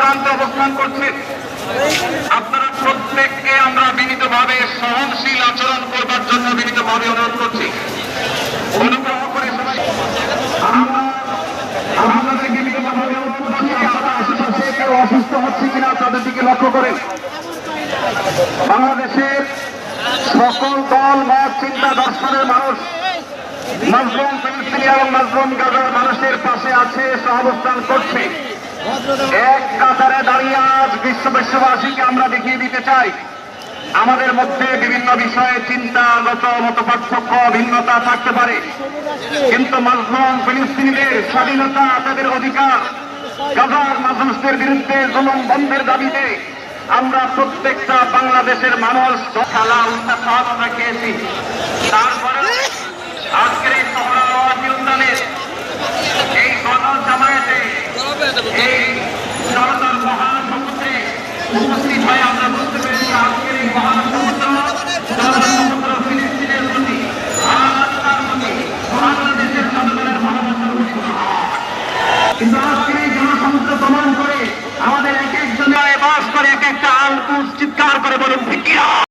প্রান্তে অবস্থান করছেন, আপনারা প্রত্যেককে আমরা বিনীতভাবে সহনশীল আচরণ করবার জন্য বিনীতভাবে অনুরোধ করছি। অনুগ্রহ করে সবাই আপনাদেরকে বিনীতভাবে অনুরোধ করছি, আপনারা আশেপাশে কেউ অসুস্থ হচ্ছে কিনা তাদের দিকে লক্ষ্য করেন। বাংলাদেশের সকল দল, মত, চিন্তা, দর্শনের মানুষ মাজলুম ফিলিস্তিনি এবং মাজলুম গাজার মানুষের পাশে আছে, সহাবস্থান করছে। এক কাতারে দাঁড়িয়ে আজ বিশ্ববাসীকে আমরা দেখিয়ে দিতে চাই, আমাদের মধ্যে বিভিন্ন বিষয়ে চিন্তাগত মতপার্থক্য, ভিন্নতা থাকতে পারে, কিন্তু মাজলুম ফিলিস্তিনিদের স্বাধীনতা, তাদের অধিকার, গাজার মানুষদের বিরুদ্ধে জুলুম বন্ধের দাবিতে আমরা প্রত্যেকটা বাংলাদেশের মানুষ খেলা উত্থান খেয়েছি। তারপরে আজকের এই সোহরাওয়ার্দী উদ্যানের এই গণজামায়াতে এই জনতার মহাসমুদ্রে উপস্থিত হয়ে আমরা বুঝতে পেরেছি আজকের এই মহাসমুদ্র ফিলিস্তিনের প্রতি আর তার প্রতি বাংলাদেশের জনগণের ভালোবাসার প্রতি। কিন্তু আজকের এই জনসমুদ্র প্রমাণ করে আমাদের এক একজনের বাস করে এক একটা আলকুচ চিৎকার করে বলুন ঠিক কিনা।